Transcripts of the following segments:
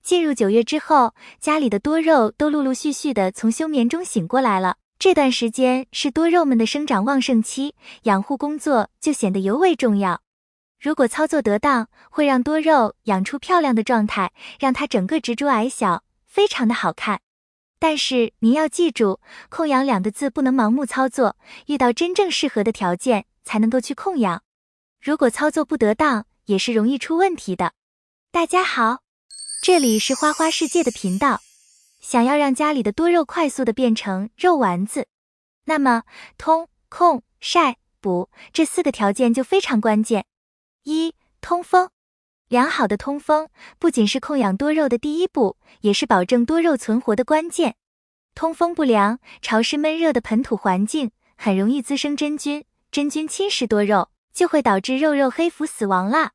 进入9月之后，家里的多肉都陆陆续续的从休眠中醒过来了。这段时间是多肉们的生长旺盛期，养护工作就显得尤为重要。如果操作得当，会让多肉养出漂亮的状态，让它整个植株矮小，非常的好看。但是您要记住，控养2个字不能盲目操作，遇到真正适合的条件才能够去控养。如果操作不得当，也是容易出问题的。大家好，这里是花花世界的频道。想要让家里的多肉快速的变成肉丸子，那么通、控、晒、补这4个条件就非常关键。1. 通风。良好的通风不仅是控养多肉的第一步，也是保证多肉存活的关键。通风不良、潮湿闷热的盆土环境很容易滋生真菌，真菌侵蚀多肉，就会导致肉黑腐死亡啦。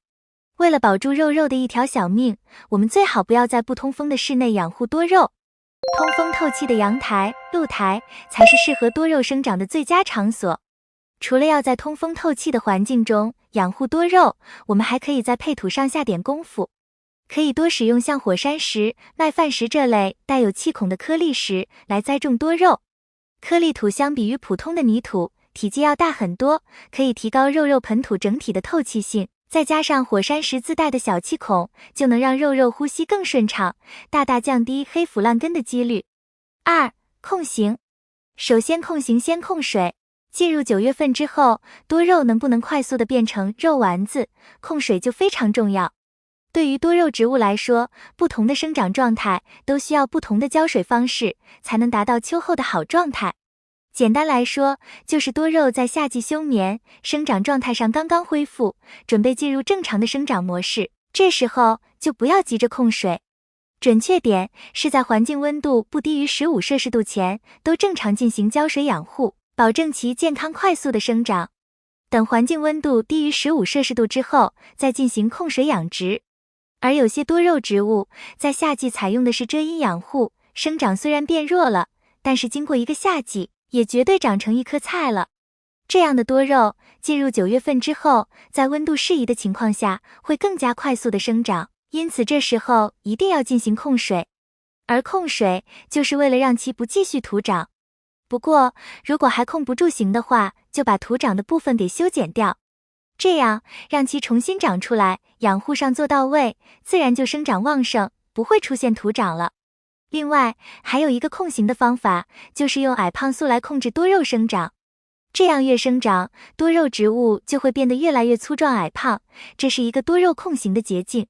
为了保住肉的一条小命，我们最好不要在不通风的室内养护多肉。通风透气的阳台、露台才是适合多肉生长的最佳场所。除了要在通风透气的环境中养护多肉，我们还可以在配土上下点功夫，可以多使用像火山石、麦饭石这类带有气孔的颗粒石来栽种多肉。颗粒土相比于普通的泥土，体积要大很多，可以提高肉盆土整体的透气性。再加上火山石自带的小气孔，就能让肉呼吸更顺畅，大大降低黑腐烂根的几率。2. 控型。首先控型先控水。进入9月份之后，多肉能不能快速的变成肉丸子，控水就非常重要。对于多肉植物来说，不同的生长状态都需要不同的浇水方式，才能达到秋后的好状态。简单来说，就是多肉在夏季休眠，生长状态上刚刚恢复，准备进入正常的生长模式，这时候就不要急着控水。准确点是在环境温度不低于15摄氏度前，都正常进行浇水养护，保证其健康快速的生长。等环境温度低于15摄氏度之后，再进行控水养殖。而有些多肉植物在夏季采用的是遮阴养护，生长虽然变弱了，但是经过一个夏季，也绝对长成一棵菜了。这样的多肉进入9月份之后，在温度适宜的情况下，会更加快速的生长，因此这时候一定要进行控水。而控水就是为了让其不继续徒长。不过，如果还控不住型的话，就把徒长的部分给修剪掉，这样让其重新长出来，养护上做到位，自然就生长旺盛，不会出现徒长了。另外，还有一个控型的方法，就是用矮胖素来控制多肉生长。这样越生长，多肉植物就会变得越来越粗壮矮胖，这是一个多肉控型的捷径。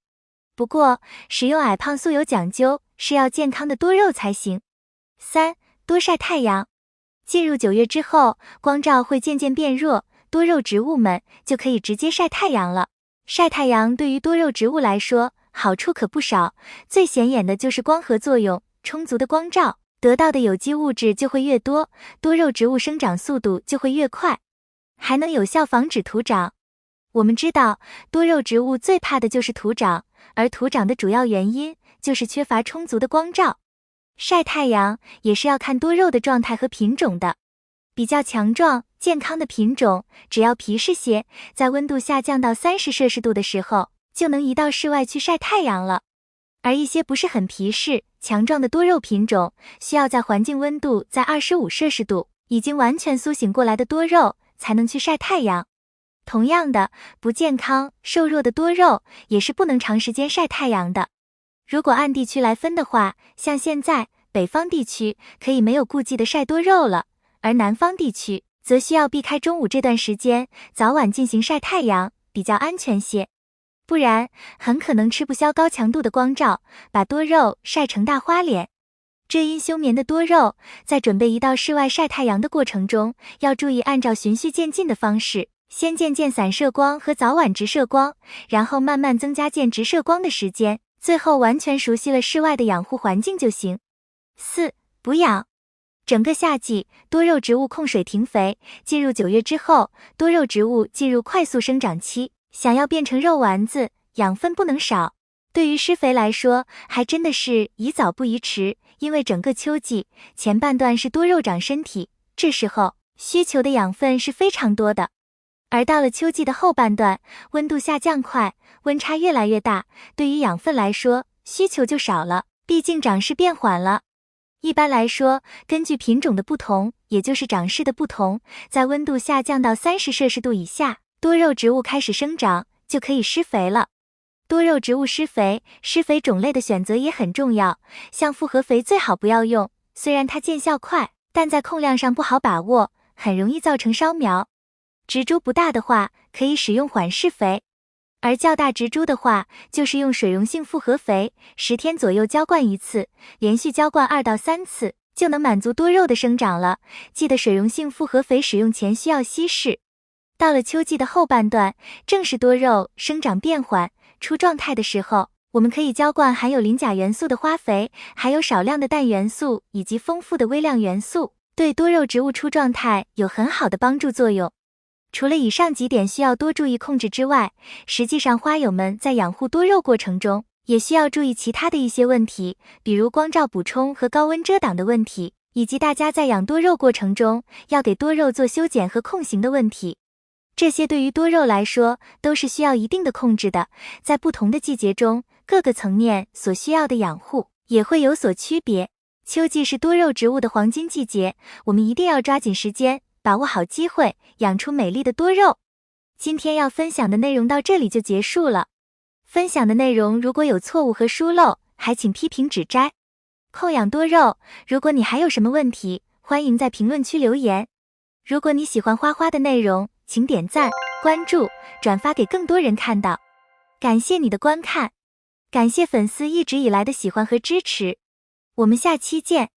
不过，使用矮胖素有讲究，是要健康的多肉才行。3. 多晒太阳。进入9月之后，光照会渐渐变弱，多肉植物们就可以直接晒太阳了。晒太阳对于多肉植物来说，好处可不少，最显眼的就是光合作用，充足的光照，得到的有机物质就会越多，多肉植物生长速度就会越快，还能有效防止徒长。我们知道，多肉植物最怕的就是徒长，而徒长的主要原因就是缺乏充足的光照。晒太阳也是要看多肉的状态和品种的，比较强壮、健康的品种，只要皮实些，在温度下降到30摄氏度的时候，就能移到室外去晒太阳了。而一些不是很皮实、强壮的多肉品种，需要在环境温度在25摄氏度，已经完全苏醒过来的多肉，才能去晒太阳。同样的，不健康、瘦弱的多肉，也是不能长时间晒太阳的。如果按地区来分的话，像现在，北方地区可以没有顾忌的晒多肉了，而南方地区则需要避开中午这段时间，早晚进行晒太阳，比较安全些。不然，很可能吃不消高强度的光照，把多肉晒成大花脸。遮阴休眠的多肉，在准备移到室外晒太阳的过程中，要注意按照循序渐进的方式，先渐散射光和早晚直射光，然后慢慢增加见直射光的时间，最后完全熟悉了室外的养护环境就行。4. 补养。整个夏季，多肉植物控水停肥，进入9月之后，多肉植物进入快速生长期，想要变成肉丸子，养分不能少。对于施肥来说，还真的是宜早不宜迟，因为整个秋季前半段是多肉长身体，这时候需求的养分是非常多的。而到了秋季的后半段，温度下降快，温差越来越大，对于养分来说需求就少了，毕竟长势变缓了。一般来说，根据品种的不同，也就是长势的不同，在温度下降到30°C以下，多肉植物开始生长，就可以施肥了。多肉植物施肥种类的选择也很重要，像复合肥最好不要用，虽然它见效快，但在控量上不好把握，很容易造成烧苗。植株不大的话，可以使用缓释肥。而较大植株的话，就是用水溶性复合肥，10天左右浇灌一次，连续浇灌2到3次，就能满足多肉的生长了。记得水溶性复合肥使用前需要稀释。到了秋季的后半段，正是多肉生长变缓、出状态的时候，我们可以浇灌含有磷钾元素的花肥，还有少量的氮元素以及丰富的微量元素，对多肉植物出状态有很好的帮助作用。除了以上几点需要多注意控制之外，实际上花友们在养护多肉过程中，也需要注意其他的一些问题，比如光照补充和高温遮挡的问题，以及大家在养多肉过程中要给多肉做修剪和控型的问题。这些对于多肉来说都是需要一定的控制的，在不同的季节中，各个层面所需要的养护也会有所区别。秋季是多肉植物的黄金季节，我们一定要抓紧时间，把握好机会，养出美丽的多肉。今天要分享的内容到这里就结束了。分享的内容如果有错误和疏漏，还请批评指摘。控养多肉，如果你还有什么问题，欢迎在评论区留言。如果你喜欢花花的内容，请点赞、关注、转发给更多人看到。感谢你的观看，感谢粉丝一直以来的喜欢和支持。我们下期见。